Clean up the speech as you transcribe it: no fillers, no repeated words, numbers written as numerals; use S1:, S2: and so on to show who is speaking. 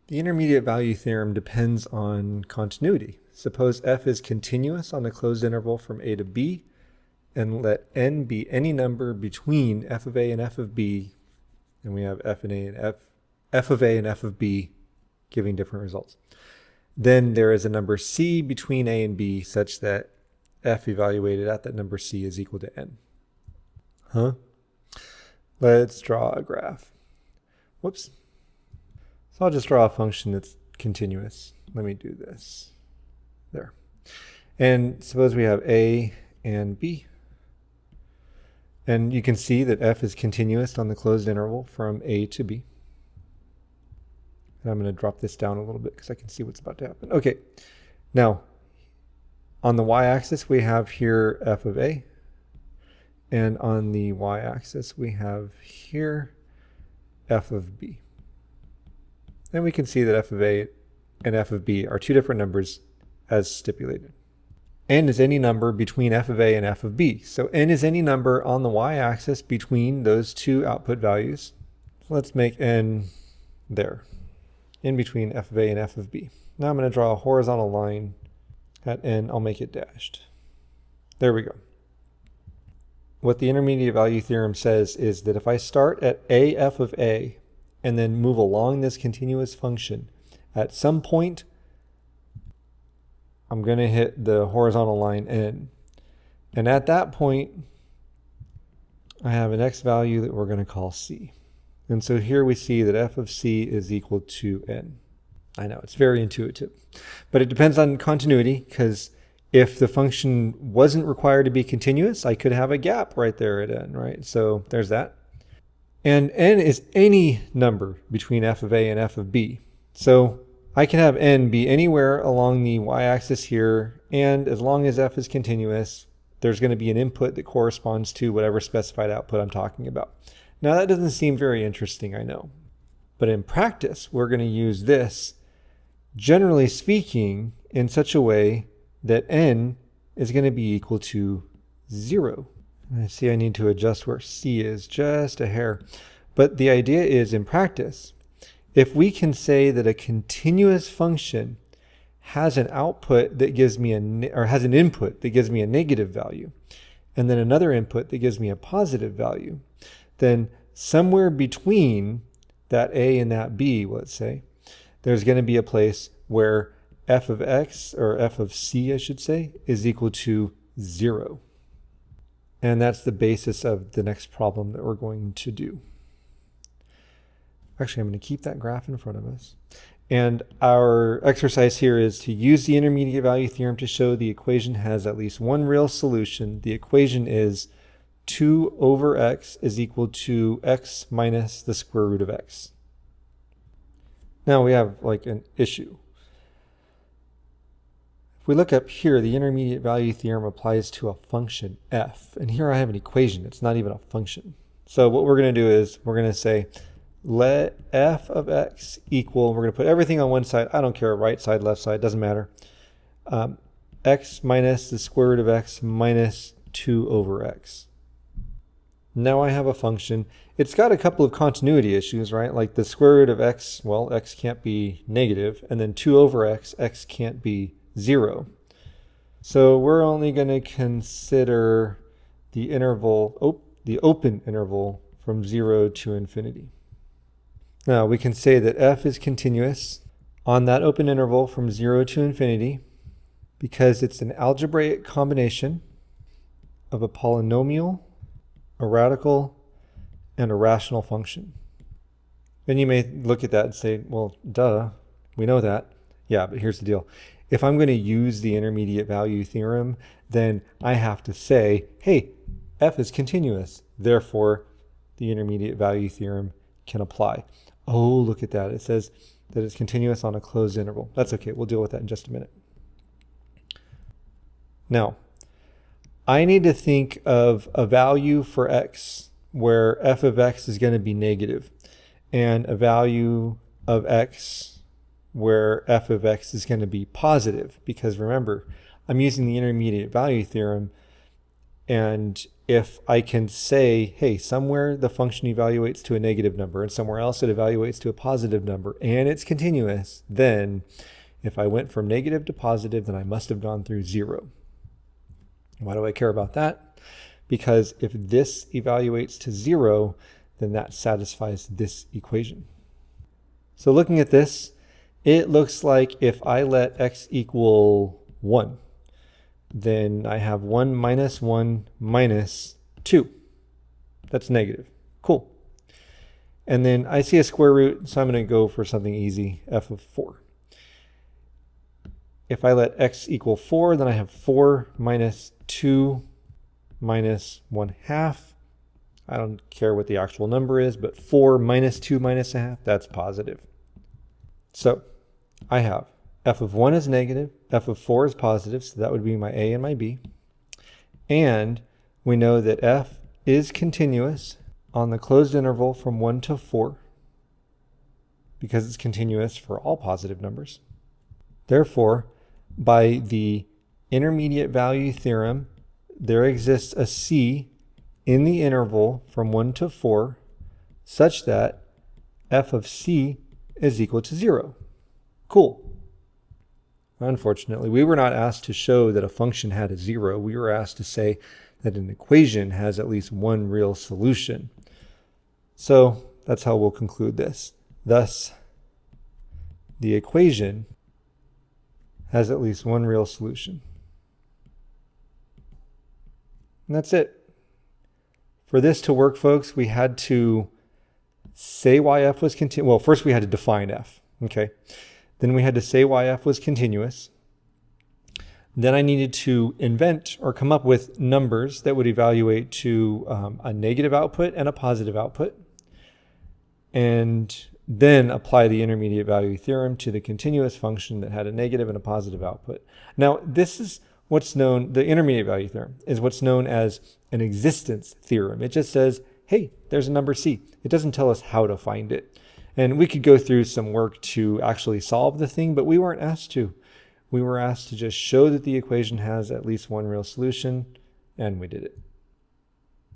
S1: The intermediate value theorem depends on continuity. Suppose f is continuous on the closed interval from a to b, and let n be any number between f of a and f of b, and we have f of a and f of b giving different results. Then there is a number c between a and b such that f evaluated at that number c is equal to n. Let's draw a graph. Whoops. So I'll just draw a function that's continuous. Let me do this. There. And suppose we have a and b. And you can see that f is continuous on the closed interval from a to b. And I'm going to drop this down a little bit because I can see what's about to happen. Okay. Now, on the y-axis, we have here f of a. And on the y-axis, we have here f of b. And we can see that f of a and f of b are two different numbers as stipulated. N is any number between f of a and f of b. So n is any number on the y-axis between those two output values. So let's make n there, in between f of a and f of b. Now I'm going to draw a horizontal line at n. I'll make it dashed. There we go. What the intermediate value theorem says is that if I start at a f of a and then move along this continuous function, at some point I'm going to hit the horizontal line n. And at that point, I have an x value that we're going to call c. And so here we see that f of c is equal to n. I know, it's very intuitive. But it depends on continuity, because if the function wasn't required to be continuous, I could have a gap right there at n, right? So there's that. And n is any number between f of a and f of b. So I can have n be anywhere along the y-axis here, and as long as f is continuous, there's going to be an input that corresponds to whatever specified output I'm talking about. Now that doesn't seem very interesting, I know. But in practice, we're going to use this, generally speaking, in such a way that n is going to be equal to 0. I see I need to adjust where c is just a hair. But the idea is, in practice, if we can say that a continuous function has an output that gives me has an input that gives me a negative value, and then another input that gives me a positive value, then somewhere between that a and that b, let's say, there's going to be a place where f of x, or f of c, I should say, is equal to 0. And that's the basis of the next problem that we're going to do. Actually, I'm going to keep that graph in front of us. And our exercise here is to use the intermediate value theorem to show the equation has at least one real solution. The equation is 2 over x is equal to x minus the square root of x. Now we have like an issue. If we look up here, the intermediate value theorem applies to a function f. And here I have an equation. It's not even a function. So what we're going to do is we're going to say let f of x equal, we're going to put everything on one side. I don't care, right side, left side, doesn't matter. X minus the square root of x minus 2 over x. Now I have a function. It's got a couple of continuity issues, right? Like the square root of x, well, x can't be negative. And then 2 over x, x can't be 0. So we're only going to consider the interval, the open interval from 0 to infinity. Now we can say that f is continuous on that open interval from 0 to infinity because it's an algebraic combination of a polynomial, a radical, and a rational function. Then you may look at that and say, well, duh, we know that. Yeah, but here's the deal. If I'm going to use the intermediate value theorem, then I have to say, hey, f is continuous. Therefore, the intermediate value theorem can apply. Oh, look at that. It says that it's continuous on a closed interval. That's okay. We'll deal with that in just a minute. Now, I need to think of a value for x where f of x is going to be negative, and a value of x where f of x is going to be positive. Because remember, I'm using the intermediate value theorem. And if I can say, hey, somewhere the function evaluates to a negative number and somewhere else it evaluates to a positive number and it's continuous, then if I went from negative to positive, then I must have gone through 0. Why do I care about that? Because if this evaluates to 0, then that satisfies this equation. So looking at this, it looks like if I let x equal 1, then I have 1 minus 1 minus 2. That's negative. Cool. And then I see a square root, so I'm going to go for something easy, f of 4. If I let x equal 4, then I have 4 minus 2 minus 1/2. I don't care what the actual number is, but 4 minus 2 minus 1/2, that's positive. So I have f of 1 is negative, f of 4 is positive, so that would be my a and my b. And we know that f is continuous on the closed interval from 1 to 4 because it's continuous for all positive numbers. Therefore, by the intermediate value theorem, there exists a c in the interval from 1 to 4 such that f of c is equal to 0. Cool. Unfortunately, we were not asked to show that a function had a 0. We were asked to say that an equation has at least one real solution. So that's how we'll conclude this. Thus, the equation has at least one real solution. And that's it. For this to work, folks, we had to say why f was continuous. Well, first we had to define f, okay? Then we had to say why f was continuous. Then I needed to invent or come up with numbers that would evaluate to a negative output and a positive output. And then apply the intermediate value theorem to the continuous function that had a negative and a positive output. Now, this is what's known, the intermediate value theorem is what's known as an existence theorem. It just says, hey, there's a number c. It doesn't tell us how to find it. And we could go through some work to actually solve the thing, but we weren't asked to. We were asked to just show that the equation has at least one real solution, and we did it.